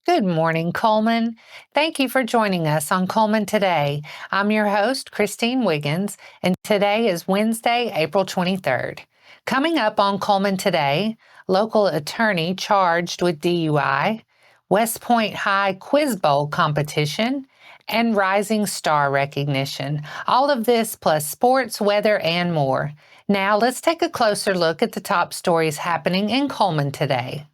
Good morning, Cullman. Thank you for joining us on Cullman Today. I'm your host, Christine Wiggins, and today is Wednesday, April 23rd. Coming up on Cullman Today, local attorney charged with DUI, West Point High Quiz Bowl competition, and rising star recognition. All of this plus sports, weather, and more. Now let's take a closer look at the top stories happening in Cullman today.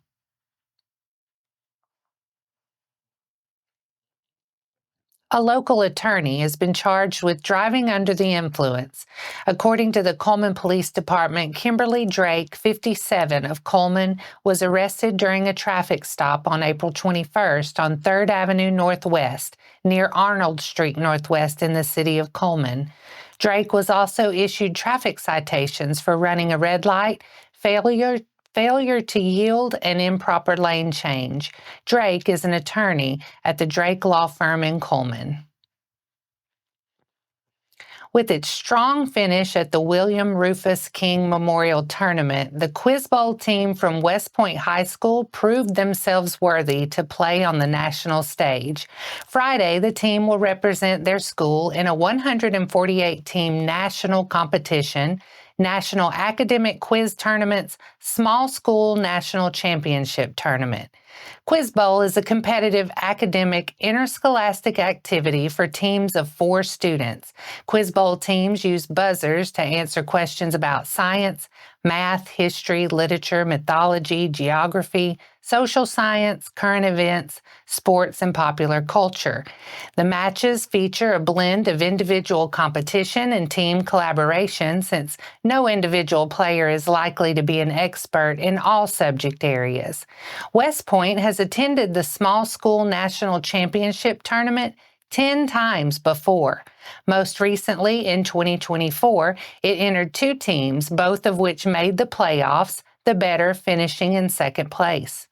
A local attorney has been charged with driving under the influence. According to the Cullman Police Department, Kimberly Drake, 57, of Cullman, was arrested during a traffic stop on April 21st on 3rd Avenue Northwest, near Arnold Street Northwest in the city of Cullman. Drake was also issued traffic citations for running a red light, failure to yield, and improper lane change. Drake is an attorney at the Drake Law Firm in Cullman. With its strong finish at the William Rufus King Memorial Tournament, the Quiz Bowl team from West Point High School proved themselves worthy to play on the national stage. Friday, the team will represent their school in a 148-team national competition, National Academic Quiz Tournament's Small School National Championship Tournament. Quiz Bowl is a competitive academic interscholastic activity for teams of 4 students. Quiz Bowl teams use buzzers to answer questions about science, math, history, literature, mythology, geography, social science, current events, sports, and popular culture. The matches feature a blend of individual competition and team collaboration, since no individual player is likely to be an expert in all subject areas. West Point has attended the Small School National Championship Tournament 10 times before. Most recently, in 2024, it entered 2 teams, both of which made the playoffs, the better finishing in second place.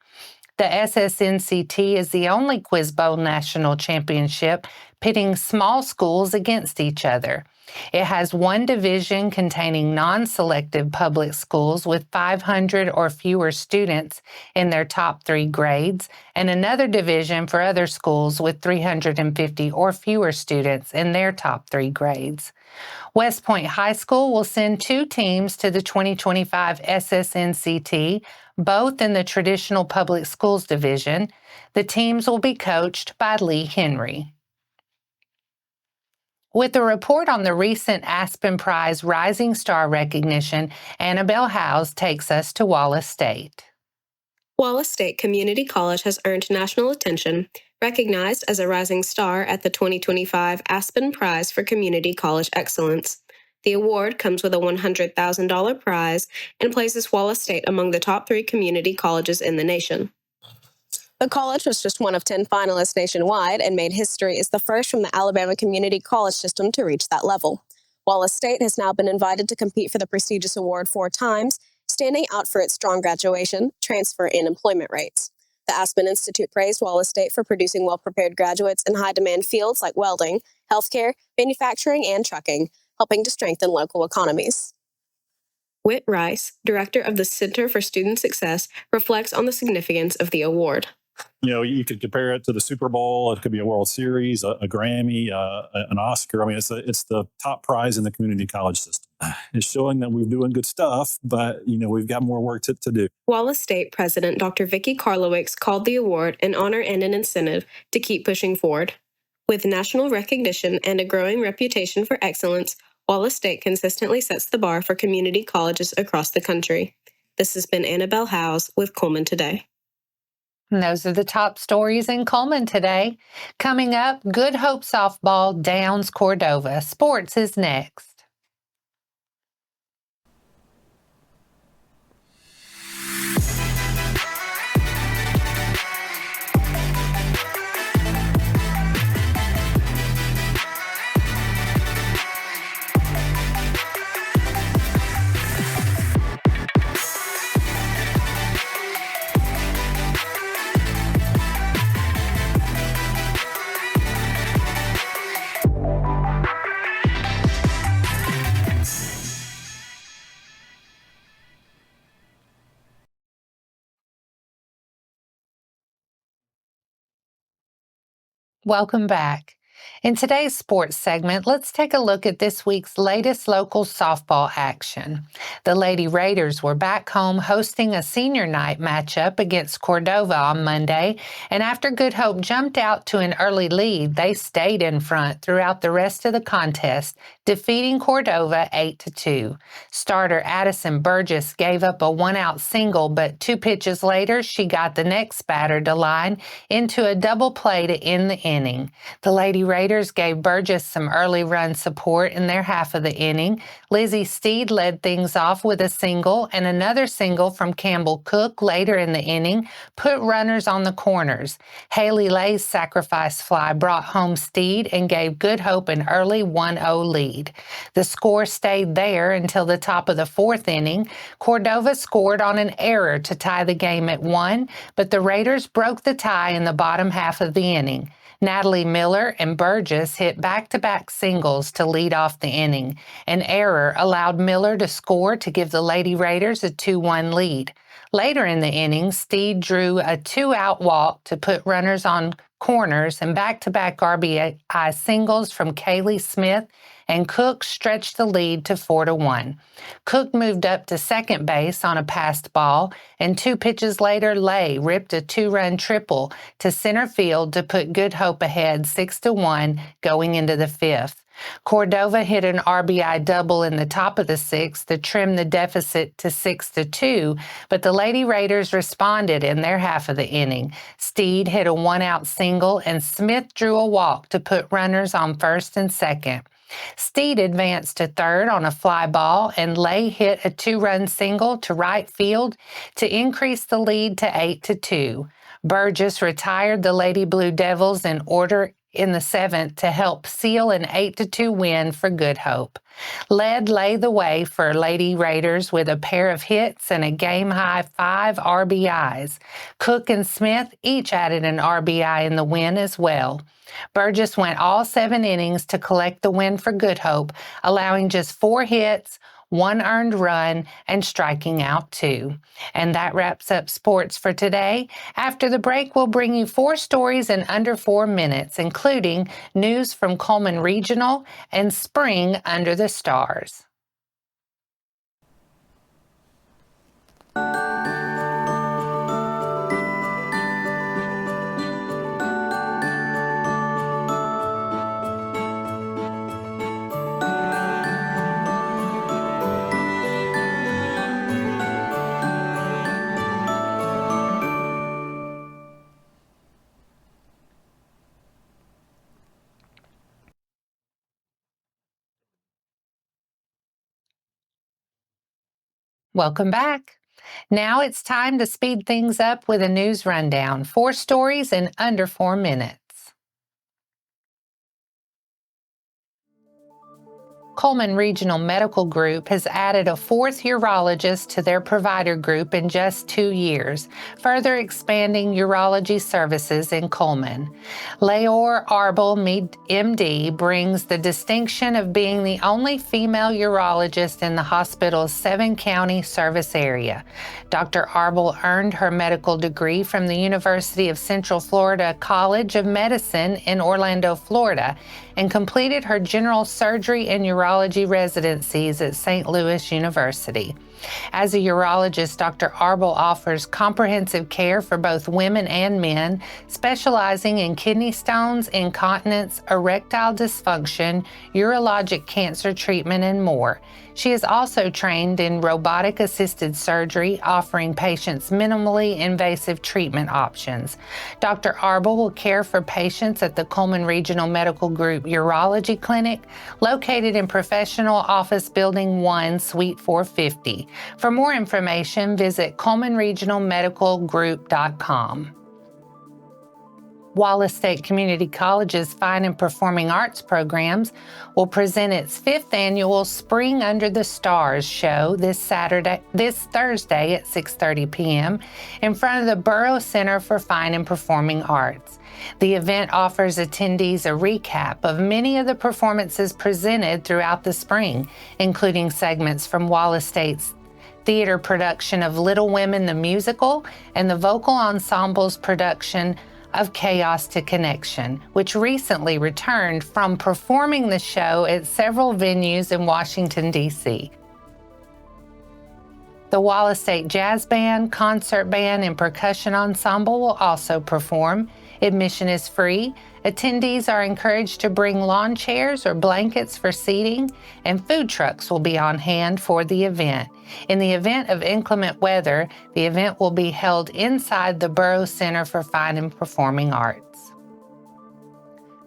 The SSNCT is the only Quiz Bowl National Championship pitting small schools against each other. It has one division containing non-selective public schools with 500 or fewer students in their top 3 grades, and another division for other schools with 350 or fewer students in their top 3 grades. West Point High School will send 2 teams to the 2025 SSNCT, both in the traditional public schools division. The teams will be coached by Lee Henry. With a report on the recent Aspen Prize Rising Star recognition, Annabelle Howes takes us to Wallace State. Wallace State Community College has earned national attention, recognized as a rising star at the 2025 Aspen Prize for Community College Excellence. The award comes with a $100,000 prize and places Wallace State among the top 3 community colleges in the nation. The college was just one of 10 finalists nationwide and made history as the first from the Alabama Community College system to reach that level. Wallace State has now been invited to compete for the prestigious award 4 times, standing out for its strong graduation, transfer, and employment rates. The Aspen Institute praised Wallace State for producing well-prepared graduates in high-demand fields like welding, healthcare, manufacturing, and trucking, helping to strengthen local economies. Whit Rice, director of the Center for Student Success, reflects on the significance of the award. You could compare it to the Super Bowl. It could be a World Series, a Grammy, an Oscar. I mean, it's the top prize in the community college system. It's showing that we're doing good stuff, but, we've got more work to do. Wallace State President Dr. Vicki Karlowicz called the award an honor and an incentive to keep pushing forward. With national recognition and a growing reputation for excellence, Wallace State consistently sets the bar for community colleges across the country. This has been Annabelle Howes with Cullman Today. And those are the top stories in Cullman today. Coming up, Good Hope softball downs Cordova. Sports is next. Welcome back. In today's sports segment, let's take a look at this week's latest local softball action. The Lady Raiders were back home hosting a senior night matchup against Cordova on Monday, and after Good Hope jumped out to an early lead, they stayed in front throughout the rest of the contest, defeating Cordova 8-2. Starter Addison Burgess gave up a one-out single, but 2 pitches later, she got the next batter to line into a double play to end the inning. The Lady Raiders gave Burgess some early run support in their half of the inning. Lizzie Steed led things off with a single, and another single from Campbell Cook later in the inning put runners on the corners. Haley Lay's sacrifice fly brought home Steed and gave Good Hope an early 1-0 lead. The score stayed there until the top of the 4th inning. Cordova scored on an error to tie the game at 1, but the Raiders broke the tie in the bottom half of the inning. Natalie Miller and Burgess hit back-to-back singles to lead off the inning. An error allowed Miller to score to give the Lady Raiders a 2-1 lead. Later in the inning, Steed drew a 2-out walk to put runners on corners, and back-to-back RBI singles from Kaylee Smith and Cook stretched the lead to 4-1. Cook moved up to second base on a passed ball, and 2 pitches later, Lay ripped a 2-run triple to center field to put Good Hope ahead 6-1 going into the 5th. Cordova hit an RBI double in the top of the 6th to trim the deficit to 6-2, but the Lady Raiders responded in their half of the inning. Steed hit a 1-out single, and Smith drew a walk to put runners on first and second. Steed advanced to third on a fly ball, and Lay hit a 2-run single to right field to increase the lead to 8-2. Burgess retired the Lady Blue Devils in order in the 7th to help seal an 8-2 win for Good Hope. Led lay the way for Lady Raiders with a pair of hits and a game-high 5 RBIs. Cook and Smith each added an RBI in the win as well. Burgess went all 7 innings to collect the win for Good Hope, allowing just 4 hits, 1 earned run, and striking out 2. And that wraps up sports for today. After the break, we'll bring you 4 stories in under 4 minutes, including news from Cullman Regional and Spring Under the Stars. Welcome back. Now it's time to speed things up with a news rundown. 4 stories in under 4 minutes. Cullman Regional Medical Group has added a 4th urologist to their provider group in just 2 years, further expanding urology services in Cullman. Leor Arbel, MD, brings the distinction of being the only female urologist in the hospital's 7-county service area. Dr. Arbel earned her medical degree from the University of Central Florida College of Medicine in Orlando, Florida, and completed her general surgery and urology residencies at St. Louis University. As a urologist, Dr. Arbel offers comprehensive care for both women and men, specializing in kidney stones, incontinence, erectile dysfunction, urologic cancer treatment, and more. She is also trained in robotic-assisted surgery, offering patients minimally invasive treatment options. Dr. Arbel will care for patients at the Cullman Regional Medical Group Urology Clinic, located in Professional Office Building 1, Suite 450. For more information, visit CullmanRegionalMedicalGroup.com. Wallace State Community College's Fine and Performing Arts programs will present its 5th annual Spring Under the Stars show this Thursday at 6:30 p.m. in front of the Borough Center for Fine and Performing Arts. The event offers attendees a recap of many of the performances presented throughout the spring, including segments from Wallace State's theater production of Little Women the Musical and the vocal ensemble's production of Chaos to Connection, which recently returned from performing the show at several venues in Washington, D.C. The Wallace State Jazz Band, Concert Band, and Percussion Ensemble will also perform. Admission is free. Attendees are encouraged to bring lawn chairs or blankets for seating, and food trucks will be on hand for the event. In the event of inclement weather, the event will be held inside the Borough Center for Fine and Performing Arts.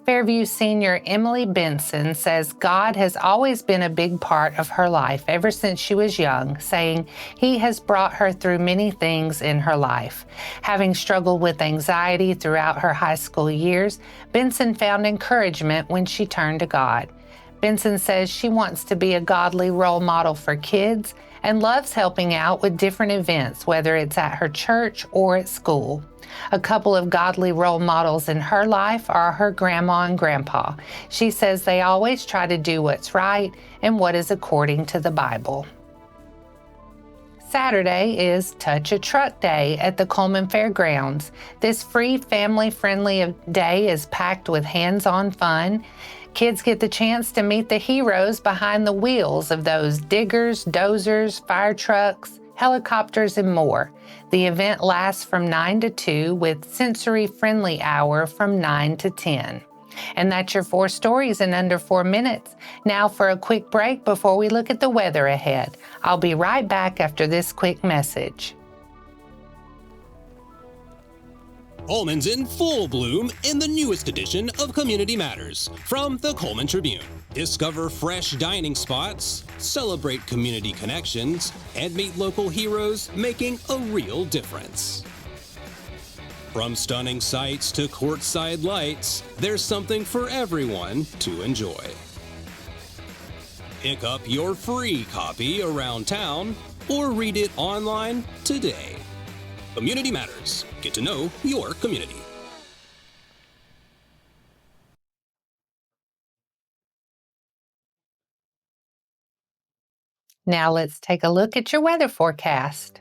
Fairview senior Emily Benson says God has always been a big part of her life ever since she was young, saying He has brought her through many things in her life. Having struggled with anxiety throughout her high school years, Benson found encouragement when she turned to God. Benson says she wants to be a godly role model for kids and loves helping out with different events, whether it's at her church or at school. A couple of godly role models in her life are her grandma and grandpa. She says they always try to do what's right and what is according to the Bible. Saturday is Touch a Truck Day at the Cullman Fairgrounds. This free, family-friendly day is packed with hands-on fun. Kids get the chance to meet the heroes behind the wheels of those diggers, dozers, fire trucks, helicopters, and more. The event lasts from 9 to 2 with sensory-friendly hour from 9 to 10. And that's your 4 stories in under 4 minutes. Now for a quick break before we look at the weather ahead. I'll be right back after this quick message. Cullman's in full bloom in the newest edition of Community Matters from the Cullman Tribune. Discover fresh dining spots, celebrate community connections, and meet local heroes making a real difference. From stunning sights to courtside lights, there's something for everyone to enjoy. Pick up your free copy around town or read it online today. Community Matters. Get to know your community. Now let's take a look at your weather forecast.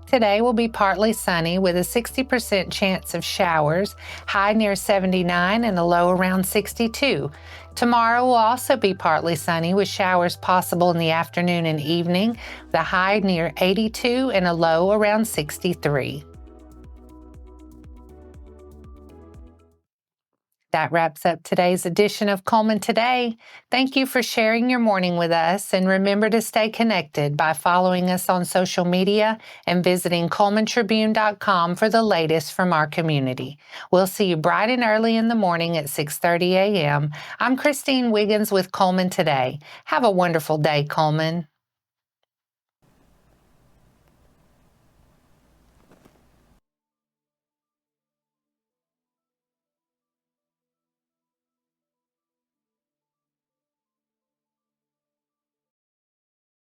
Today will be partly sunny with a 60% chance of showers, high near 79 and a low around 62. Tomorrow will also be partly sunny with showers possible in the afternoon and evening, with a high near 82 and a low around 63. That wraps up today's edition of Cullman Today. Thank you for sharing your morning with us, and remember to stay connected by following us on social media and visiting CullmanTribune.com for the latest from our community. We'll see you bright and early in the morning at 6:30 a.m. I'm Christine Wiggins with Cullman Today. Have a wonderful day, Cullman.